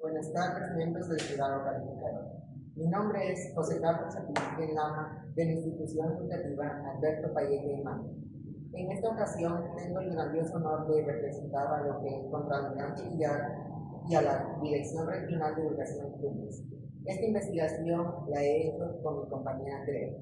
Buenas tardes, miembros del jurado calificador. Mi nombre es José Carlos Sapinque Lama, de la institución educativa Alberto Payete de Mano. En esta ocasión tengo el grandioso honor de representar a lo que es Contralmirante Villar y a la Dirección Regional de Educación Pública. Esta investigación la he hecho con mi compañera Andrea.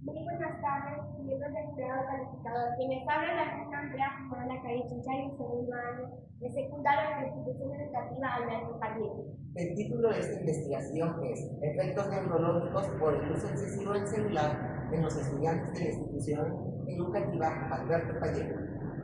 Muy buenas tardes, miembros del jurado calificador. Quienes hablan la señora Andrea Jumana Carichinchay, en segundo año de secundaria de la institución educativa Alberto Payete. El título de esta investigación es Efectos neurológicos por el uso excesivo del celular en los estudiantes de la institución educativa Alberto Payete.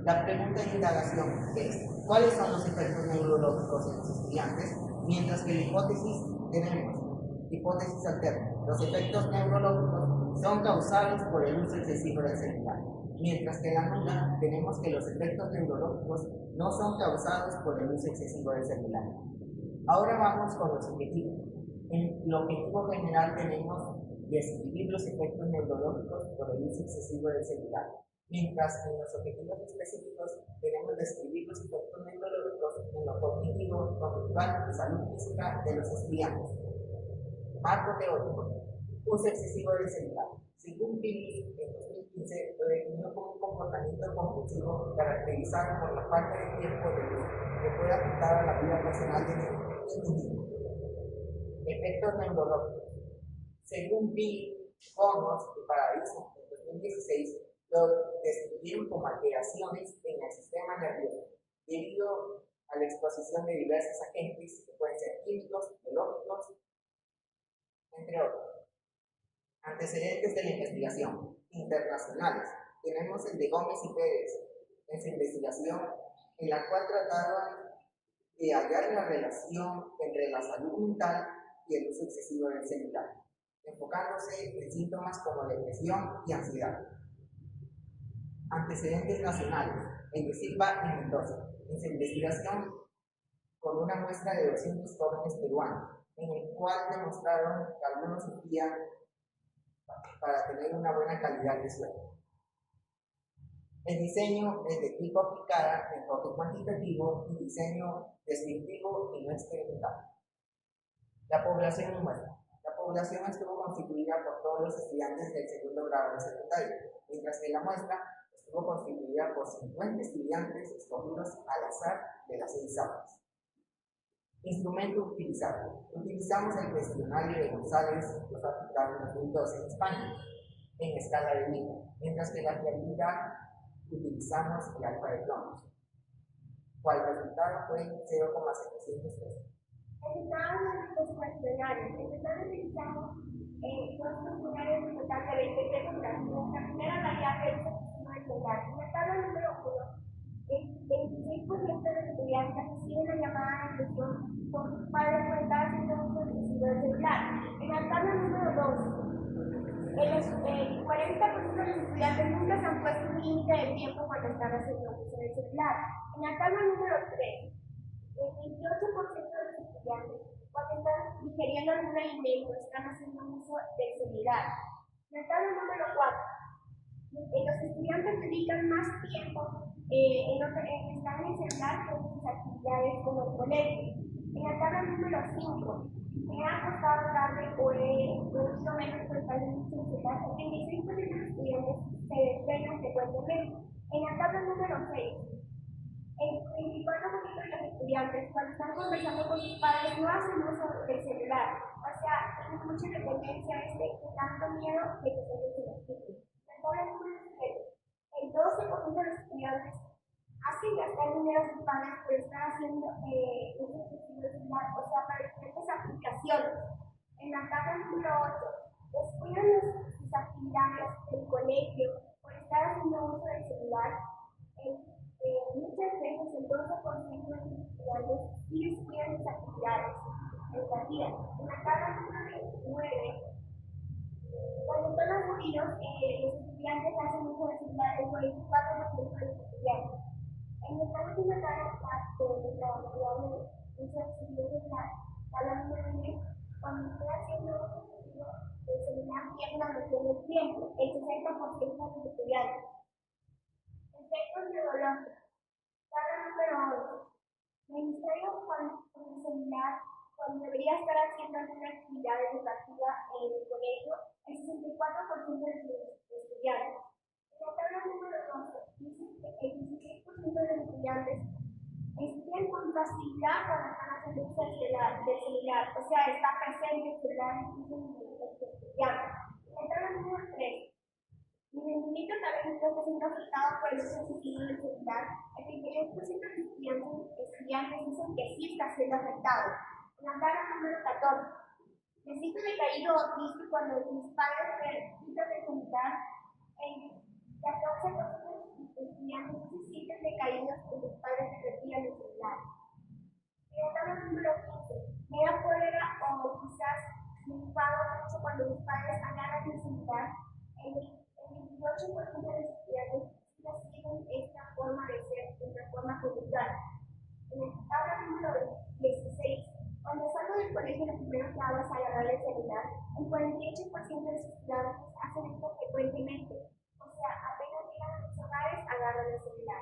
La pregunta de indagación es, ¿cuáles son los efectos neurológicos en los estudiantes? Mientras que la hipótesis tenemos hipótesis alterna. Los efectos neurológicos son causados por el uso excesivo del celular. Mientras que en la nula tenemos que los efectos neurológicos no son causados por el uso excesivo del celular. Ahora vamos con los objetivos. En el objetivo general tenemos describir los efectos neurológicos por el uso excesivo del celular, mientras en los objetivos específicos tenemos describir los efectos neurológicos en lo cognitivo, conductual y salud física de los estudiantes. Marco teórico. Uso excesivo del celular. Según Phillips, en 2015 lo definió como un comportamiento compulsivo caracterizado por la falta de tiempo de luz que puede afectar a la vida personal del individuo. Efectos neurológicos. Según Bill, Connors y Paradiso, en 2016 lo describieron como alteraciones en el sistema nervioso debido a la exposición de diversos agentes que pueden ser químicos, biológicos, entre otros. Antecedentes de la investigación internacionales. Tenemos el de Gómez y Pérez en su investigación, en la cual trataban de hallar la relación entre la salud mental y el uso excesivo del celular, enfocándose en síntomas como depresión y ansiedad. Antecedentes nacionales. El de Silva y Mendoza en su investigación con una muestra de 200 jóvenes peruanos, en el cual demostraron que algunos sufrían para tener una buena calidad de sueño. El diseño es de tipo aplicada, enfoque cuantitativo y diseño descriptivo y no experimental. La población y muestra. La población estuvo constituida por todos los estudiantes del segundo grado de secundaria, mientras que la muestra estuvo constituida por 50 estudiantes escogidos al azar de las 6 aulas. Instrumento utilizado. Utilizamos el cuestionario de González, que fue aplicado en 2012 en España, en escala de Lima, mientras que la fiabilidad utilizamos el alfa de Clonos, cual resultado fue 0,703. Necesitamos los cuestionarios. En total utilizamos dos cuestionarios en total de 20 preguntas. Nuestra primera variable es el celular. En la tabla número 1, el 26% de los estudiantes reciben una llamada de atención por sus padres por estar haciendo uso excesivo del celular. En la tabla número 2, el 40% de los estudiantes nunca se han puesto un límite de tiempo cuando están haciendo uso del celular. En la tabla número 3, el 28% de los estudiantes, cuando están digiriendo algún alimento, están haciendo uso del celular. En la tabla número 4, los estudiantes dedican más tiempo en estar en el celular que en sus actividades como el colegio. En la tabla número 5, me ha acostado tarde o he dormido menos por estar en el celular. El 26% de los estudiantes se despiertan frecuentemente. En la tabla número 6, el 24% de los estudiantes, cuando están conversando con sus padres, no hacen uso del celular. O sea, tienen mucha dependencia a tanto miedo de que se les identifique. El 12% de los estudiantes hacen gastar dinero a sus padres por estar haciendo uso excesivo del celular, o sea, para diferentes aplicaciones. En la tabla número 8, descuidan sus actividades del colegio por estar haciendo uso del celular. Muchas veces el 12% de los estudiantes sí descuidan sus actividades educativas. En la tabla número 9, cuando están aburridos, los estudiantes hacen uso del celular el 44% de los estudiantes. En nuestra última tabla de la variable uso excesivo del celular, tabla número 10, cuando estoy haciendo uso excesivo del celular, pierdo la noción del tiempo, el 60% de los estudiantes. Efectos neurológicos. Tabla número 11. Me distraigo con el celular cuando debería estar haciendo alguna actividad educativa en el colegio, el 64% de sus estudiantes. En la tabla número 12 dice que el 16% de los estudiantes estudian con facilidad cuando están haciendo uso del celular, o sea, está presente el celular en los estudiantes. En la tabla número 3, mi rendimiento académico está siendo afectado por el uso excesivo del celular. El 32% de estudiantes dicen que sí está siendo afectado. En la tabla número 14, me siento decaído o triste cuando mis padres me quitan el celular. El 14% de estudiantes se sienten decaídos cuando sus padres se retiran el celular. En la tabla número 15, me da cólera o quizás me enfado mucho cuando mis padres agarran el celular. El 28% de los estudiantes siguen esta forma de ser, esta forma conductual. En la tabla número 16, cuando salgo del colegio, lo primero que hago es agarrar el celular. El 48% de los estudiantes hacen esto frecuentemente, o sea, apenas llegan a sus hogares, agarran el celular.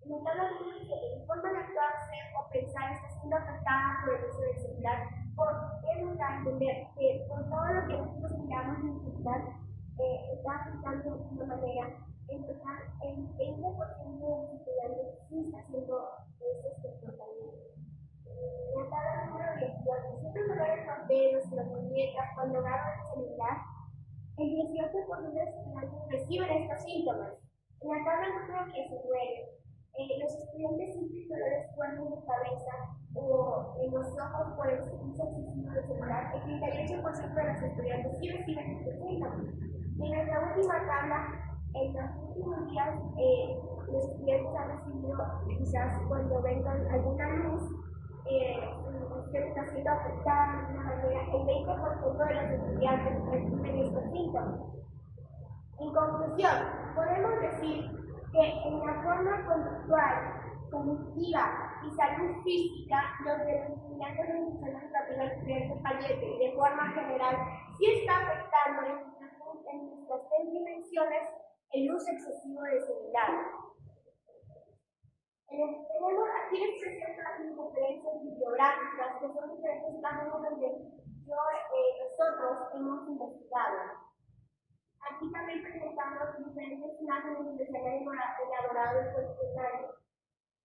En la tabla número 7, mi forma de actuar, ser o pensar está siendo afectada por el uso del celular, porque nos da a entender que por todo lo que nosotros miramos en el celular, está afectando de una manera. En total, el 20% de los estudiantes sí está haciendo esos comportamientos. En la tabla número 18, siempre me duelen los dedos y las muñecas cuando agarro el celular. El 18% de los estudiantes reciben estos síntomas. En la tabla número 19, los estudiantes sienten dolores fuertes de cabeza o en los ojos por el uso excesivo del celular. El 38% de los estudiantes sí reciben estos síntomas. Y en la última tabla, en los últimos días, los estudiantes han recibido, quizás cuando vengan alguna luz, que está siendo afectada de alguna manera, el 20% de los estudiantes reciben estos síntomas. En conclusión, podemos decir que en la forma conductual, cognitiva y salud física, los de los estudiantes de educación educativa de Payete y de forma general, sí está afectando en nuestras tres dimensiones el uso excesivo del celular. Aquí les presento las referencias bibliográficas, que son diferentes páginas donde nosotros hemos investigado. Aquí también presentamos diferentes imágenes donde se han elaborado el cuestionario.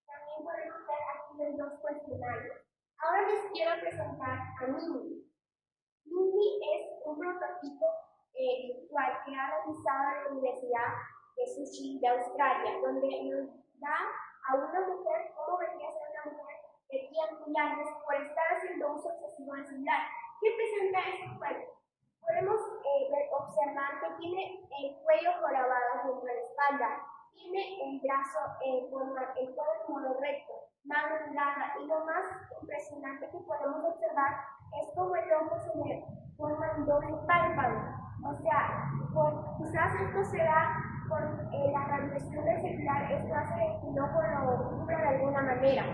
También podemos ver aquí los dos cuestionarios. Ahora les quiero presentar a Mimi. Mimi es un prototipo virtual que ha realizado la Universidad de Sushi de Australia, donde nos da a una mujer cómo vendría a ser una mujer de 10.000 años por estar haciendo uso excesivo del celular. ¿Qué presenta este cuerpo? Podemos observar que tiene el cuello jorobado junto a la espalda, tiene el brazo el cuello en modo recto, mano delgada, y lo más impresionante que podemos observar es como el ojo se le forma un doble párpado. O sea, quizás esto se da por la radiación del celular, esto hace que el ojo lo cubra de alguna manera.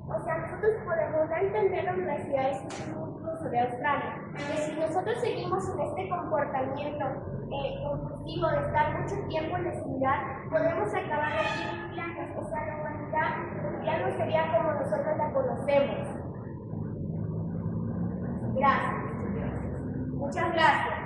O sea, nosotros podemos dar a entender la Universidad de Sushi de Australia, que si nosotros seguimos en este comportamiento compulsivo de estar mucho tiempo en el celular, podemos acabar aquí en años, o sea, la humanidad ya no sería como nosotros la conocemos. Gracias. Muchas gracias.